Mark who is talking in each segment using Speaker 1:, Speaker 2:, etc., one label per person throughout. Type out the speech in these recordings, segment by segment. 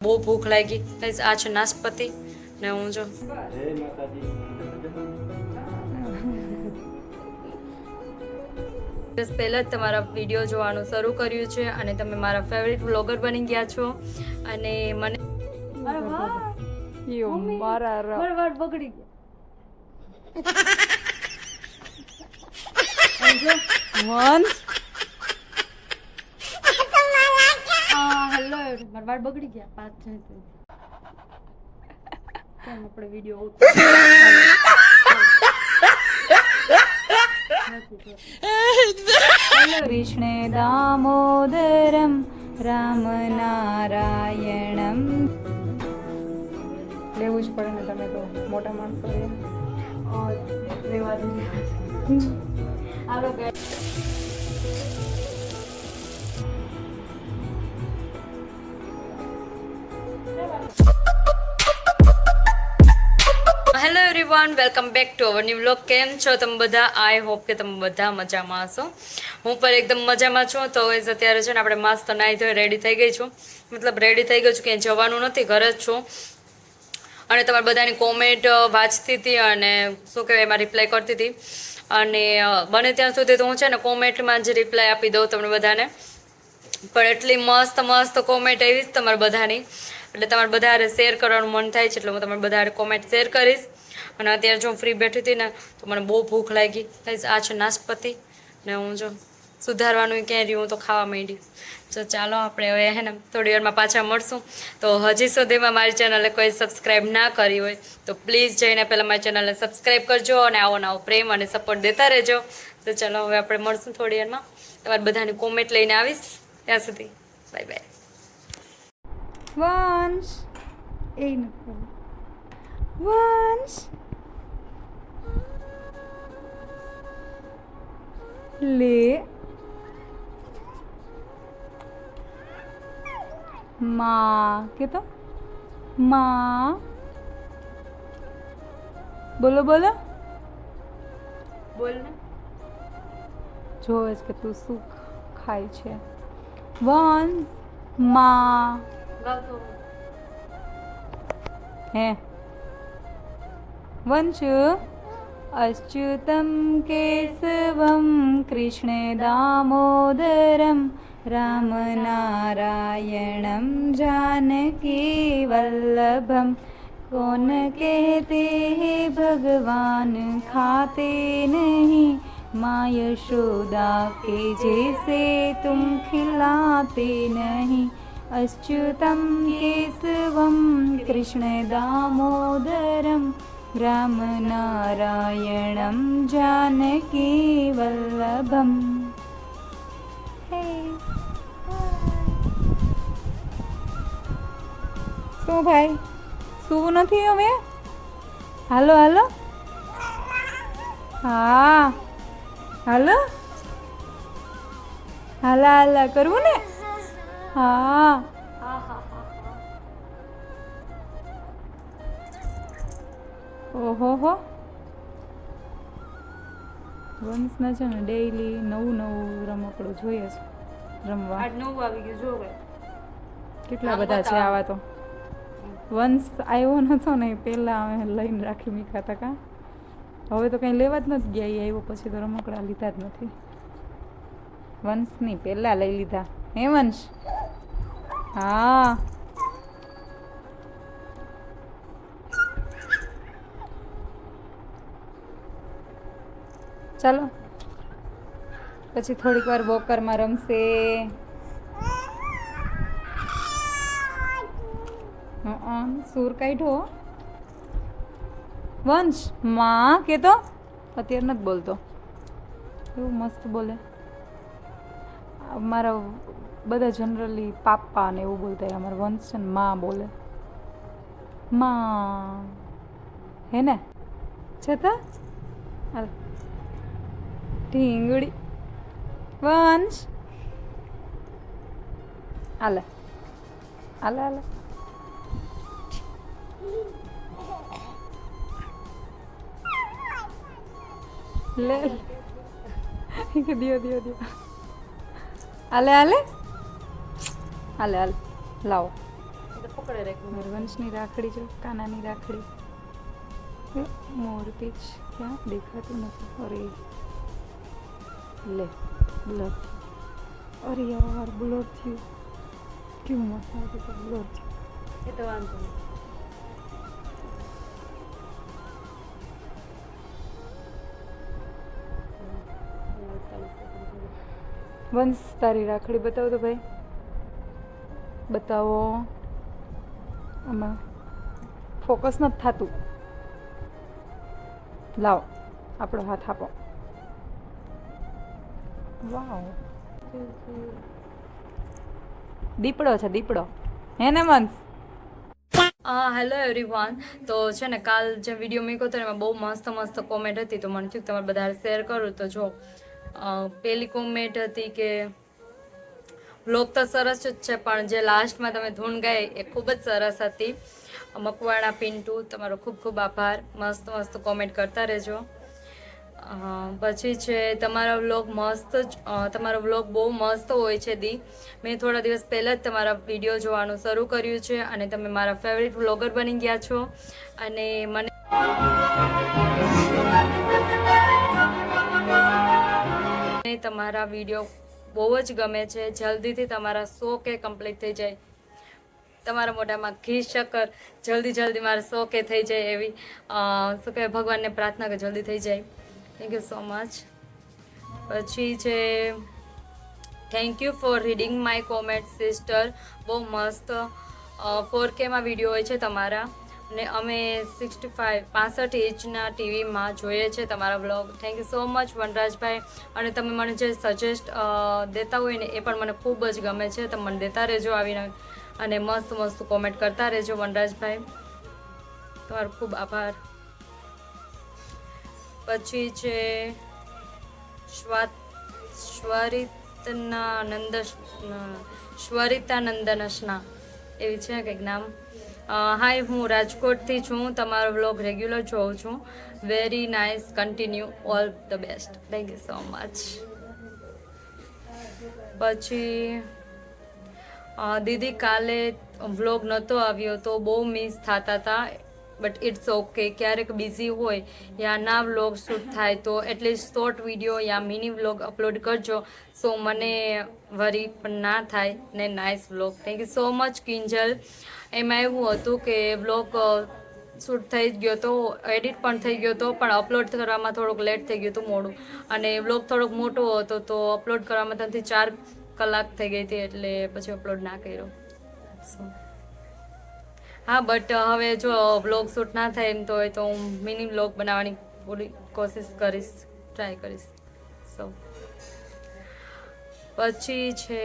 Speaker 1: બહુ ભૂખ લાગી ગાઈસ. આ છે નાશપતિ ને હું જો દિવસ પહેલાં જ તમારા વિડીયો જોવાનું શરૂ કર્યું છે અને તમે મારા ફેવરિટ વ્લોગર બની ગયા છો અને મને અરે વાહ યો મારા વાર બગડી ગયા વંશ હેલો મારા વાળ બગડી ગયા 5 છે કેમ આપણે વિડિયો
Speaker 2: કૃષ્ણ દામોદરમ રામ નારાયણમ. લેવું જ પડે ને, તમે તો મોટા માણસો
Speaker 1: રેવા હાલો hello everyone, welcome back to our new vlog. કેમ છો તમે બધા? આઈ હોપ કે તમે બધા મજામાં હશો. હું પણ એકદમ મજામાં છું. તો અત્યારે છે ને આપણે મસ્ત નાહી ધોઈ રેડી થઈ ગઈ છું, મતલબ રેડી થઈ ગઈ છું, ક્યાંય જવાનું નથી, ઘરે જ છું. અને તમારી બધાની કોમેન્ટ વાંચતી હતી અને શું કહેવાય એમાં રિપ્લાય કરતી હતી. અને બને ત્યાં સુધી તો હું છે ને કોમેન્ટમાં જ રિપ્લાય આપી દઉં તમને બધાને. પણ એટલી મસ્ત મસ્ત કોમેન્ટ આવી છે તમારા બધાની, એટલે તમારે બધા શેર કરવાનું મન થાય છે, એટલે હું તમારે બધા કોમેન્ટ શેર કરીશ. અને અત્યારે જો હું ફ્રી બેઠી હતી ને તો મને બહુ ભૂખ લાગી. આ છે નાશપતિ ને હું જો સુધારવાનું ક્યાંય રહ્યું, હું તો ખાવા માંડી. તો ચાલો આપણે હવે હે ને થોડી વારમાં પાછા મળશું. તો હજી સુધીમાં મારી ચેનલે કોઈ સબસ્ક્રાઈબ ના કરી હોય તો પ્લીઝ જઈને પહેલાં મારી ચેનલને સબસ્ક્રાઈબ કરજો અને આવો નવો પ્રેમ અને સપોર્ટ દેતા રહેજો. તો ચાલો હવે આપણે મળશું થોડી વારમાં. તમારી બધાની કોમેન્ટ લઈને આવીશ. ત્યાં સુધી બાય બાય.
Speaker 2: વંશ એ નથી વંશ લે માં કે તો માં બોલો બોલો
Speaker 1: બોલ ને.
Speaker 2: જોવે છે કે તું શું ખાય છે. વંશ માં હે વંશુ અચ્યુતમ કેશવમ કૃષ્ણ દામોદરમ રામ નારાયણમ जानकी वल्लभम कौन कहते हैं भगवान खाते नहीं माँ यशोदा के जैसे तुम खिलाते नहीं अच्युतम केशवम कृष्ण दामोदरम राम नारायणम जानकी वल्लभम. શું ભાઈ શું નથી હવે? હાલો હાલો હા હાલો હાલા હાલા કરવું ને. હા ઓહો હો. વંશના છે ને ડેઈલી નવું નવું રમકડું જોઈએ છે રમવા.
Speaker 1: આજ નવું આવી ગયું જો ભાઈ.
Speaker 2: કેટલા બધા છે આવા તો. વંશ આવ્યો નતો ને પહેલાં અમે લઈને રાખી મીઠા હતા કા. હવે તો કંઈ લેવા જ નથી ગયા. એ આવ્યો પછી તો રમકડા લીધા જ નથી. વંશની પહેલાં લઈ લીધા હે વંશ? હા ચાલો પછી થોડીક વાર વોકરમાં રમશે. સૂર કાઢો વંશ માં કે તો અત્યારે નથી બોલતો. એવું મસ્ત બોલે. મારા બધા જનરલી પાપા ને એવું બોલતા હોય. અમારા વંશ છે ને માં બોલે. માં હે ને છતાં હાલ ઢીંગડી વંશ હાલે હાલે હાલે લે દિયો દિયો દિયો હાલે હાલે હાલે હાલે લાવો
Speaker 1: પકડે રાખ્યું
Speaker 2: વંશની રાખડી જો, કાનાની રાખડી, મોરપીંછ ક્યાં દેખાતું નથી. અરે લે બ્લર, અરે યાર બ્લર થયું, કેવું મસ્ત આવે તો બ્લર થયું.
Speaker 1: એ તો વાંધો નહીં.
Speaker 2: વંશ તારી રાખડી બતાવો તો ભાઈ, બતાવો. આમાં ફોકસ નથી થતું. લાવો આપણો હાથ આપો. વાવ, દીપડો છે દીપડો, હે ને વંશ?
Speaker 1: Hello everyone. તો છે ને કાલ જે વિડીયો મૂક્યો હતો ને એમાં બહુ મસ્ત મસ્ત કોમેન્ટ હતી, તો મને થયું તમારે બધા શેર કરું. તો જો પહેલી કોમેન્ટ હતી કે વ્લોગ તો સરસ જ છે, પણ જે લાસ્ટમાં તમે ધૂન ગાઈ એ ખૂબ જ સરસ હતી. મકવાણા પિન્ટુ, તમારો ખૂબ ખૂબ આભાર. મસ્ત મસ્ત કોમેન્ટ કરતા રહેજો. પછી છે તમારો વ્લોગ મસ્ત જ, તમારો વ્લોગ બહુ મસ્ત હોય છે દી. મેં થોડા દિવસ પહેલાં જ તમારા વિડીયો જોવાનું શરૂ કર્યું છે અને તમે મારા ફેવરિટ વ્લોગર બની ગયા છો. અને મને તમારા વિડીયો બહુ જ ગમે છે. જલ્દીથી તમારા 100K કમ્પ્લીટ થઈ જાય. તમારા મોઢામાં ઘી શક્કર જલ્દી મારા 100K થઈ જાય એવી શું કહેવાય, ભગવાનને પ્રાર્થના કે જલ્દી થઈ જાય. Thank you so much. પછી છે thank you for reading my comment sister. બહુ મસ્ત 4Kમાં વિડીયો હોય છે તમારા, ને અમે 65 ઇંચના ટીવીમાં જોઈએ છે તમારા blog. Thank you so much વનરાજભાઈ. અને તમે મને જે સજેસ્ટ દેતા હોય ને એ પણ મને ખૂબ જ ગમે છે. તમે મને દેતા રહેજો આવીને, અને મસ્ત મસ્ત કોમેન્ટ કરતા રહેજો વનરાજભાઈ. તમારો ખૂબ આભાર. પછી છે શ્વરિતાનંદનશના એવી છે કંઈક નામ. હાય, હું રાજકોટથી છું. તમારો વ્લોગ રેગ્યુલર જોઉં છું. Very nice, continue, all the best. Thank you so much. પછી દીદી કાલે વ્લોગ નહોતો આવ્યો તો બહુ મિસ થતા હતા, બટ ઇટ્સ ઓકે. ક્યારેક બિઝી હોય યા ના વ્લોગ શૂટ થાય તો એટલીસ્ટ શોર્ટ વિડીયો યા મિની વ્લોગ અપલોડ કરજો, સો મને વરી પણ ના થાય ને nice vlog. Thank you so much Kinjal. એમાં એવું હતું કે વ્લોગ શૂટ થઈ જ ગયો તો, એડિટ પણ થઈ ગયો હતો, પણ અપલોડ કરવામાં થોડુંક લેટ થઈ ગયું હતું, મોડું. અને વ્લોગ થોડોક મોટો હતો તો અપલોડ કરવામાં 3 થી 4 કલાક થઈ ગઈ હતી, એટલે પછી અપલોડ ના કર્યો. હા, બટ હવે જો વ્લોગ શૂટ ના થાય એમ તો હોય તો હું મિની વ્લોગ બનાવવાની પૂરી કોશિશ કરીશ, ટ્રાય કરીશ. સો પછી છે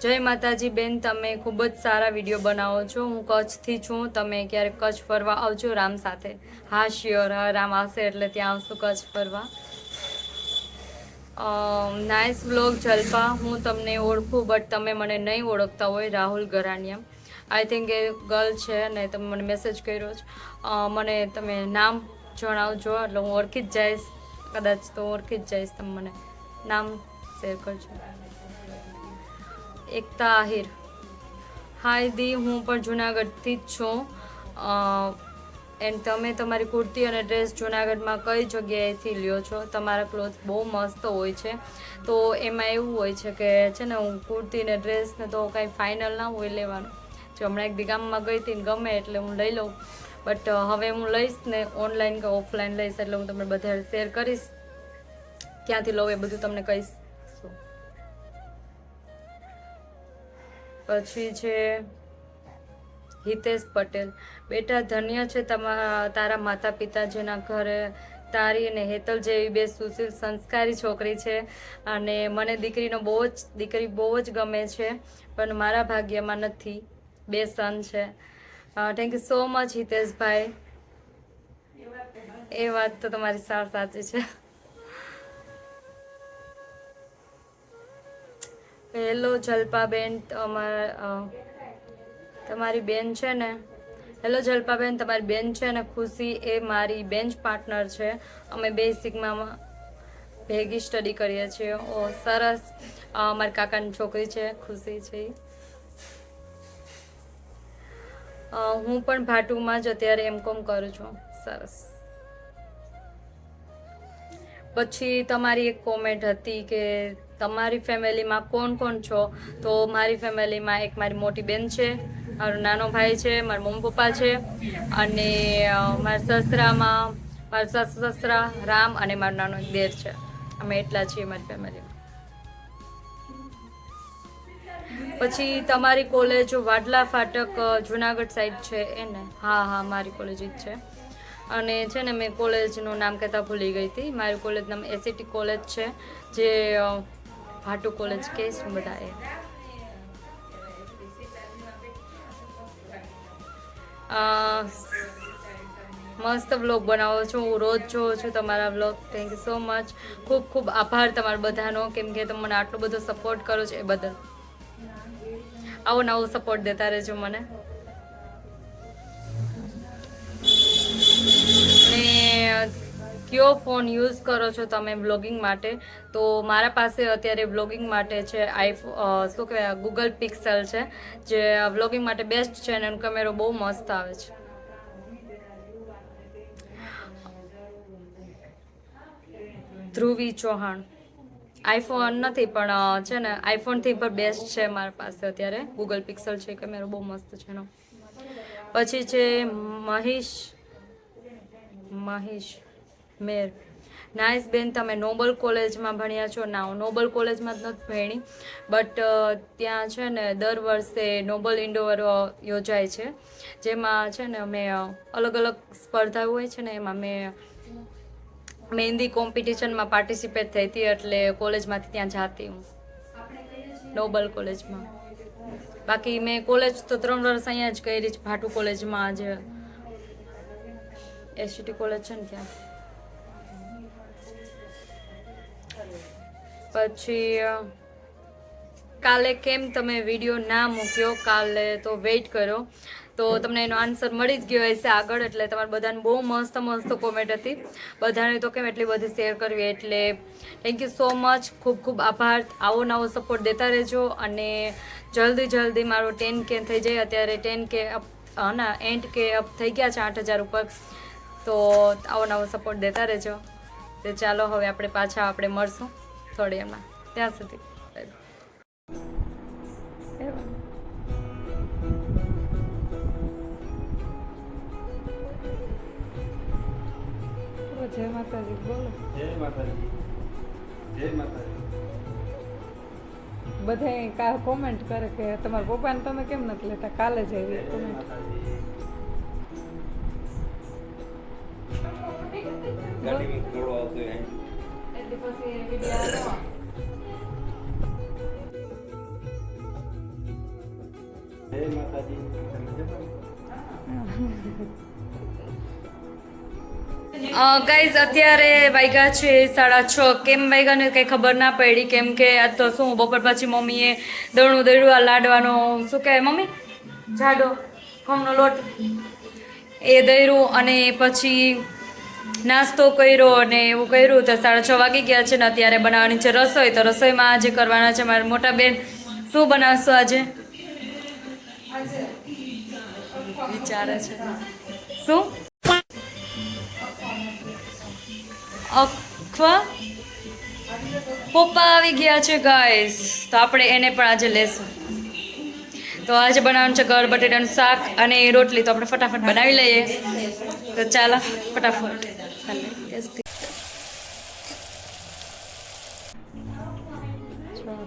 Speaker 1: જય માતાજી બેન, તમે ખૂબ જ સારા વિડીયો બનાવો છો. હું કચ્છથી છું. તમે ક્યારેક કચ્છ ફરવા આવજો રામ સાથે. હા શ્યોર, હા રામ આવશે એટલે ત્યાં આવશું કચ્છ ફરવા. Nice vlog Jalpa. હું તમને ઓળખું બટ તમે મને નહીં ઓળખતા હોય. રાહુલ ગરાનિયા, આઈ થિંક એ ગર્લ છે ને તમે મને મેસેજ કર્યો છે. મને તમે નામ જણાવજો એટલે હું ઓળખી જ જઈશ, કદાચ તો ઓળખી જ જઈશ. તમે મને નામ શેર કરજો. એકતા આહિર, હાય દી, હું પણ જુનાગઢથી જ છું. એન્ડ તમે તમારી કુર્તી અને ડ્રેસ જુનાગઢમાં કઈ જગ્યાએથી લ્યો છો? તમારા ક્લોથ બહુ મસ્ત હોય છે. તો એમાં એવું હોય છે કે છે ને હું કુર્તી ને ડ્રેસને તો કાંઈ ફાઇનલ ના હોય લેવાનું. જો હમણાં એક દી ગામમાં ગઈ હતી ને ગમે એટલે હું લઈ લઉં, બટ હવે હું લઈશ ને ઓનલાઈન કે ઓફલાઈન લઈશ એટલે હું તમને બધા શેર કરીશ, ક્યાંથી લઉં એ બધું તમને કહીશ. પછી છે હિતેશ પટેલ, બેટા ધન્ય છે તારા માતા પિતા જેના ઘરે તારી અને હેતલ જેવી બે સુશીલ સંસ્કારી છોકરી છે. અને મને દીકરી બહુ જ ગમે છે, પણ મારા ભાગ્યમાં નથી. 2 સન છે. થેન્ક યુ સો મચ હિતેશભાઈ. એ વાત તો તમારી સાચી છે. હેલો જલ્પાબેન, તમારી બેન છે ને, હેલો જલ્પાબેન, તમારી બેન છે ને ખુશી, એ મારી બેન્ચ પાર્ટનર છે. અમે 2 સિગ્મામાં ભેગી સ્ટડી કરીએ છીએ. ઓ સરસ. મારી કાકાની છોકરી છે ખુશી છે. હું પણ ભાટુમાં જ અત્યારે M.Com કરું છું. સરસ. પછી તમારી એક કોમેન્ટ હતી કે તમારી ફેમિલીમાં કોણ કોણ છો? તો મારી ફેમિલીમાં એક મારી મોટી બેન છે, મારો નાનો ભાઈ છે, મારા મમ્મી પપ્પા છે, અને મારા સસરામાં મારા સાસુ સસરા, રામ અને મારો નાનો એક દેર છે. અમે એટલા છીએ મારી ફેમિલીમાં. પછી તમારી કોલેજ વાડલા ફાટક જુનાગઢ સાઈડ છે એ ને? હા, મારી કોલેજ જ છે. અને છે ને મેં કોલેજનું નામ કહેતા ભૂલી ગઈ હતી. મારી કોલેજ નામ એસીટી કોલેજ છે, જે ભાટુ કોલેજ કહે છે બધા એ. મસ્ત વ્લોગ બનાવો છો, હું રોજ જોઉં છું તમારા vlog. Thank you so much. ખૂબ ખૂબ આભાર તમારા બધાનો, કેમ કે તમે મને આટલો બધો સપોર્ટ કરો છો એ બદલ. આવો નવો સપોર્ટ દેતા રહેજો મને. ને કયો ફોન યુઝ કરો છો તમે વ્લોગિંગ માટે? તો મારા પાસે અત્યારે વ્લોગિંગ માટે છે શું કહેવાય, ગૂગલ પિક્સેલ છે, જે વ્લોગિંગ માટે બેસ્ટ છે અને એનો કેમેરો બહુ મસ્ત આવે છે. ધ્રુવી ચૌહાણ. આઈફોન નથી પણ છે ને આઈફોનથી પણ બેસ્ટ છે મારા પાસે અત્યારે ગૂગલ પિક્સેલ છે, કેમેરો બહુ મસ્ત છે એનો. પછી છે મહેશ મેર. નાઇસ બેન, તમે નોબલ કોલેજમાં ભણ્યા છો? ના, હું નોબલ કોલેજમાં જ નથી ભણી, બટ ત્યાં છે ને દર વર્ષે નોબલ ઇન્ડોર યોજાય છે, જેમાં છે ને અમે અલગ અલગ સ્પર્ધા હોય છે ને એમાં મેં મહેંદી કોમ્પિટિશનમાં પાર્ટિસિપેટ થઈ હતી, એટલે કોલેજમાંથી ત્યાં જાતી હું નોબલ કોલેજમાં. બાકી મેં કોલેજ તો 3 વર્ષ અહીંયા જ કરી છે, ભાટુ કોલેજમાં, જે એસટી કોલેજ છે ને ત્યાં. પછી કાલે કેમ તમે વિડીયો ના મૂક્યો? કાલે તો વેઇટ કરો, તો તમને એનો આન્સર મળી જ ગયો હશે આગળ. એટલે તમારે બધાને બહુ મસ્ત મસ્ત કોમેન્ટ હતી, બધાને તો કેમ એટલી બધી શેર કરવી, એટલે થેન્ક યુ સો મચ. ખૂબ ખૂબ આભાર. આવો નવો સપોર્ટ દેતા રહેજો, અને જલ્દી મારો 10K થઈ જાય. અત્યારે 10K અપ, એન્ડ કે અપ થઈ ગયા છે, 8000 ઉપર. તો આવો નવો સપોર્ટ દેતા રહેજો. તો ચાલો હવે આપણે પાછા મળશું થોડી એમાં. ત્યાં સુધી
Speaker 2: જય માતાજી. બોલો.
Speaker 3: જય માતાજી. જય માતાજી.
Speaker 2: બધા કોમેન્ટ કરે કે તમારા પપ્પાને તમે કેમ નથી લેતા? કાલે જ આવી કોમેન્ટ.
Speaker 3: ગાડીમાં થોડો આવતો હોય.
Speaker 1: એટલે પછી વિડીયો
Speaker 3: જય માતાજી.
Speaker 1: ગાઈઝ અત્યારે વાગ્યા છે 6:30. કેમ વાગ્યા ને કંઈ ખબર ના પડી, કેમ કે આ તો શું બપોર પછી મમ્મીએ દળું આ લાડવાનો શું કહેવાય મમ્મી, જાડો ઘઉંનો લોટ એ દળ્યું, અને પછી નાસ્તો કર્યો અને એવું કર્યું. તો 6:30 વાગી ગયા છે ને અત્યારે બનાવવાની છે રસોઈ. તો રસોઈમાં આજે કરવાના છે મારા મોટા બેન. શું બનાવશો આજે? વિચારે છે શું? અખવા પપ્પા આવી ગયા છે ગાઈસ, તો આપણે એને પણ આજે લેશું. તો આજે બનાવવાનું છે ગળ બટેટાનું શાક અને રોટલી. તો આપણે ફટાફટ બનાવી લઈએ. તો ચાલો ફટાફટ.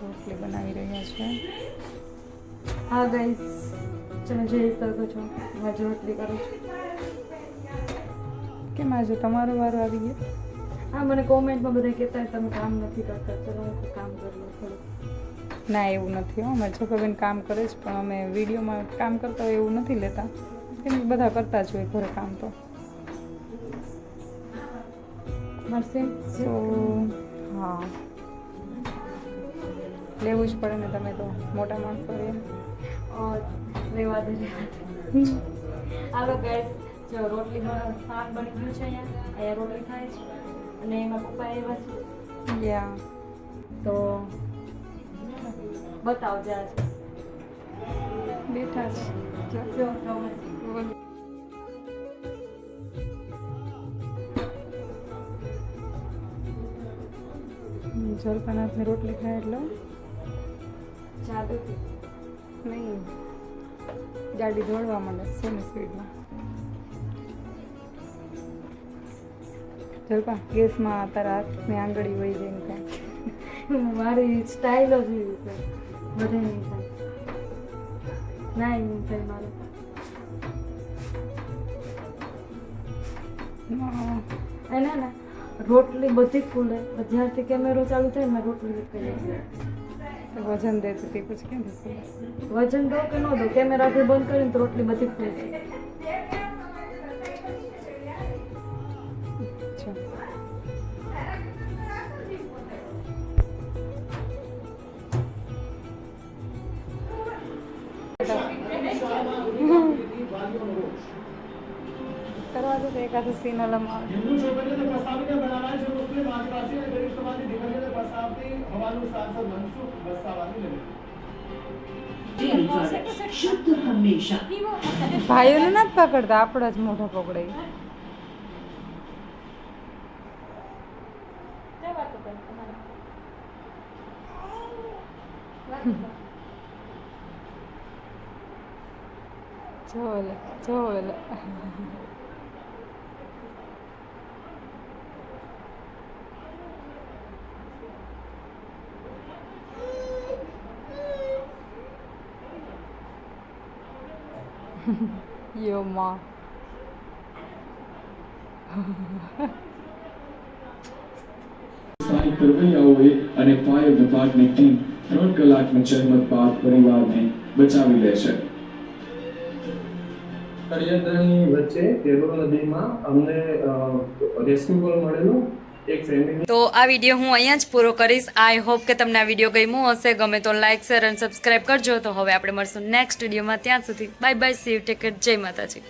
Speaker 2: રોટલી બનાવી રહ્યા છે.
Speaker 1: હા ગાઈસ, તમે જોઈ શકો છો આજે રોટલી કરું છું.
Speaker 2: કેમ આજે તમારો વારો આવી ગયો?
Speaker 1: હા, મને કોમેન્ટમાં બધા કહેતા હોય તમે કામ નથી કરતા, ચલો હું કામ કરી લઉં થોડું.
Speaker 2: ના, એવું નથી હો. અમારા છોકરાબેન કામ કરે છે, પણ અમે વિડીયોમાં કામ કરતા હોય એવું નથી લેતા, કેમ કે બધા કરતા જ હોય ઘરે કામ. તો હા, લેવું જ પડે ને, તમે તો મોટા માણસો એમ.
Speaker 1: રેવા દે. હાલો ગાઈસ, જો રોટલી શાક બની ગયું છે. અહીંયા રોટલી થાય છે અને એમાં પપ્પા એવા છે.
Speaker 2: યા
Speaker 1: તો બતાવો જ્યાં
Speaker 2: બેઠા છે.
Speaker 1: જો
Speaker 2: જલપાનાથની રોટલી ખાય એટલે
Speaker 1: જાદુથી
Speaker 2: નહીં ગાડી દોડવા માંડે સેમી સ્પીડમાં. જલપા ગેસમાં તારા હાથની આંગળી વહી જઈને કાંઈ
Speaker 1: મારી સ્ટાઇલ જ એવી છે બધે નહીં થાય ના નહીં થાય મારે ના ના રોટલી બધી ફૂલે જ્યારથી કેમેરો ચાલુ થાય ને રોટલી નીકળી જાય.
Speaker 2: વજન દેતી હતી પછી કેમ થશે?
Speaker 1: વજન દો કે ન દો કેમેરાથી બંધ કરીને તો રોટલી બધી ફૂલે છે.
Speaker 2: અચ્છા કરવા દો તો એકાદું સીન અલમાં
Speaker 4: હિન્દુ છોકરીઓને ફસાવીને બનાવાય છે મુસ્લિમ આદિવાસી અને દલિત સમાજની દીકરીઓને ફસાવતી હોવાનું સાંસદ મનસુખ વસાવાની લડત.
Speaker 2: ભાઈઓને નથી પકડતા, આપણા જ મોઢા પકડાય. જો એલે યો માં
Speaker 5: સ્થાનિક તરવૈયાઓએ અને ફાયર વિભાગની ટીમ 3 કલાકની જહેમત બાદ પરિવારને બચાવી લે છે.
Speaker 4: કડિયાદરની વચ્ચે તેરો નદીમાં અમને રેસ્ક્યુ કોલ મળેલો. એક ફેમિલી
Speaker 1: તો આ વિડીયો હું અહીંયા જ પૂરો કરીશ. આઈ હોપ કે તમને આ વિડીયો ગમ્યો હશે. ગમે તો લાઈક શેર અને સબસ્ક્રાઈબ કરજો. તો હવે આપણે મળશું નેક્સ્ટ વિડીયોમાં. ત્યાં સુધી bye bye, C you, take care, જય માતાજી.